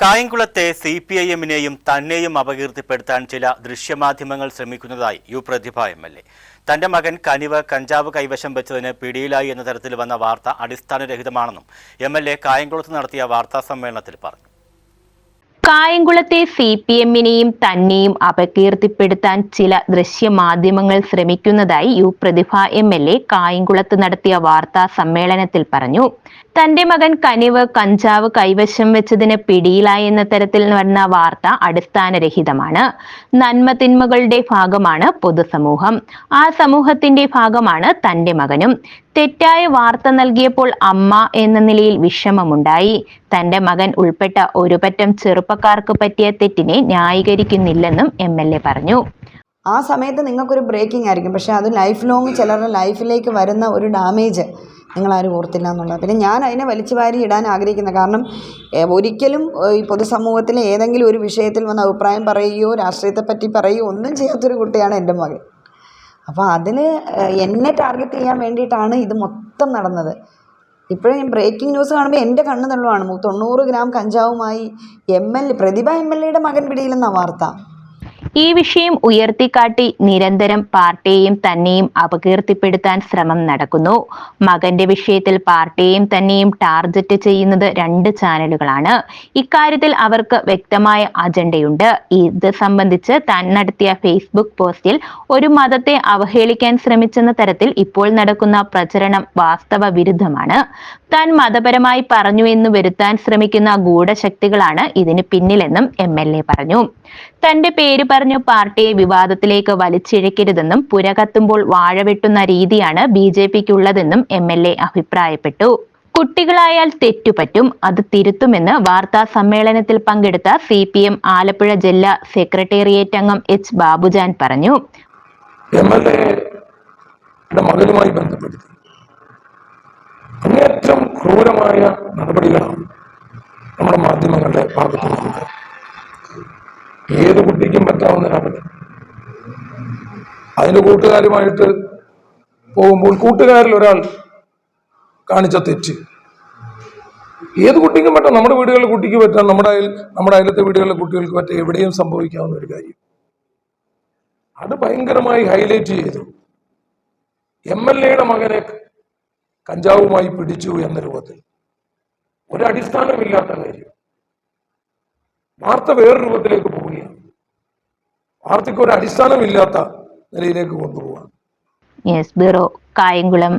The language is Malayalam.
കായംകുളത്തെ CPIM-നെയും തന്നെയും അപകീർത്തിപ്പെടുത്താൻ ചില ദൃശ്യമാധ്യമങ്ങൾ ശ്രമിക്കുന്നതായി പ്രതിഭ MLA. തന്റെ മകൻ കനിവ് കഞ്ചാവ് കൈവശം വെച്ചതിന് പിടിയിലായി എന്ന തരത്തിൽ വന്ന വാർത്ത അടിസ്ഥാനരഹിതമാണെന്നും MLA കായംകുളത്ത് നടത്തിയ വാർത്താ സമ്മേളനത്തിൽ പറഞ്ഞു. കായംകുളത്തെ CPM-നെയും തന്നെയും അപകീർത്തിപ്പെടുത്താൻ ചില ദൃശ്യമാധ്യമങ്ങൾ ശ്രമിക്കുന്നതായി പ്രതിഭ MLA കായംകുളത്ത് നടത്തിയ വാർത്താ സമ്മേളനത്തിൽ പറഞ്ഞു. തന്റെ മകൻ കനിവ് കഞ്ചാവ് കൈവശം വെച്ചതിന് പിടിയിലായി എന്ന തരത്തിൽ വന്ന വാർത്ത അടിസ്ഥാനരഹിതമാണ്. നന്മതിന്മകളുടെ ഭാഗമാണ് പൊതുസമൂഹം. ആ സമൂഹത്തിന്റെ ഭാഗമാണ് തന്റെ മകനും. തെറ്റായ വാർത്ത നൽകിയപ്പോൾ അമ്മ എന്ന നിലയിൽ വിഷമമുണ്ടായി. തന്റെ മകൻ ഉൾപ്പെട്ട ഒരു പറ്റം ചെറുപ്പക്കാർക്ക് പറ്റിയ തെറ്റിനെ ന്യായീകരിക്കുന്നില്ലെന്നും MLA പറഞ്ഞു. ആ സമയത്ത് നിങ്ങൾക്കൊരു ബ്രേക്കിംഗ് ആയിരിക്കും, പക്ഷേ അത് ലൈഫ് ലോങ് ചിലരുടെ ലൈഫിലേക്ക് വരുന്ന ഒരു ഡാമേജ് നിങ്ങളാരും ഓർത്തില്ല എന്നുള്ളത്. പിന്നെ ഞാൻ അതിനെ വലിച്ചു വാരി ഇടാൻ ആഗ്രഹിക്കുന്നത്, കാരണം ഒരിക്കലും ഈ പൊതുസമൂഹത്തിലെ ഏതെങ്കിലും ഒരു വിഷയത്തിൽ വന്ന് അഭിപ്രായം പറയുകയോ രാഷ്ട്രീയത്തെപ്പറ്റി പറയുകയോ ഒന്നും ചെയ്യാത്തൊരു കുട്ടിയാണ് എൻ്റെ മകൻ. അപ്പോൾ അതിൽ എന്നെ ടാർഗറ്റ് ചെയ്യാൻ വേണ്ടിയിട്ടാണ് ഇത് മൊത്തം നടന്നത്. ഇപ്പോഴും ബ്രേക്കിംഗ് ന്യൂസ് കാണുമ്പോൾ എൻ്റെ കണ്ണ് തള്ളുവാണ്. 90 ഗ്രാം കഞ്ചാവുമായി പ്രതിഭ MLA-യുടെ മകൻ പിടിയിലെന്ന വാർത്ത. ഈ വിഷയം ഉയർത്തിക്കാട്ടി നിരന്തരം പാർട്ടിയെയും തന്നെയും അപകീർത്തിപ്പെടുത്താൻ ശ്രമം നടക്കുന്നു. മകന്റെ വിഷയത്തിൽ പാർട്ടിയെയും തന്നെയും ടാർഗറ്റ് ചെയ്യുന്നത് 2 ചാനലുകളാണ്. ഇക്കാര്യത്തിൽ അവർക്ക് വ്യക്തമായ അജണ്ടയുണ്ട്. ഇത് സംബന്ധിച്ച് താൻ നടത്തിയ ഫേസ്ബുക്ക് പോസ്റ്റിൽ ഒരു മതത്തെ അവഹേളിക്കാൻ ശ്രമിച്ചെന്ന തരത്തിൽ ഇപ്പോൾ നടക്കുന്ന പ്രചരണം വാസ്തവ വിരുദ്ധമാണ്. താൻ മതപരമായി പറഞ്ഞു എന്ന് വരുത്താൻ ശ്രമിക്കുന്ന ഗൂഢശക്തികളാണ് ഇതിന് പിന്നിലെന്നും MLA പറഞ്ഞു. തന്റെ പേര് പറഞ്ഞു പാർട്ടിയെ വിവാദത്തിലേക്ക് വലിച്ചിഴക്കരുതെന്നും പുര കത്തുമ്പോൾ വാഴ വെട്ടുന്ന രീതിയാണ് BJP-ക്കുള്ളതെന്നും MLA അഭിപ്രായപ്പെട്ടു. കുട്ടികളായാൽ തെറ്റുപറ്റും, അത് തിരുത്തുമെന്ന് വാർത്താ സമ്മേളനത്തിൽ പങ്കെടുത്ത CPM ആലപ്പുഴ ജില്ലാ സെക്രട്ടേറിയറ്റ് അംഗം H. ബാബുജാൻ പറഞ്ഞു. മകനുമായി ബന്ധപ്പെടുത്തി അങ്ങേയറ്റം ക്രൂരമായ നടപടികളാണ് നമ്മുടെ മാധ്യമങ്ങളുടെ ഭാഗത്തു നിന്നുണ്ട്. ഏത് കുട്ടിക്കും പറ്റാവുന്നതാണ്. അതിന് കൂട്ടുകാരുമായിട്ട് പോകുമ്പോൾ കൂട്ടുകാരിൽ ഒരാൾ കാണിച്ച തെറ്റ് ഏത് കുട്ടിക്കും പറ്റാം. നമ്മുടെ വീടുകളിലെ കുട്ടിക്ക് പറ്റാം, നമ്മുടെ അയലത്തെ വീടുകളിലെ കുട്ടികൾക്ക് പറ്റാം. എവിടെയും സംഭവിക്കാവുന്ന ഒരു കാര്യം. അത് ഭയങ്കരമായി ഹൈലൈറ്റ് ചെയ്തു. MLA-യുടെ മകനെ കഞ്ചാവുമായി പിടിച്ചു എന്ന രൂപത്തിൽ ഒരടിസ്ഥാനമില്ലാത്ത കാര്യം. വാർത്ത വേറെ രൂപത്തിലേക്ക് പോവുകയാണ്. വാർത്തയ്ക്ക് ഒരു അടിസ്ഥാനമില്ലാത്ത നിലയിലേക്ക് കൊണ്ടുപോവാണ്. News bureau, Kayamkulam.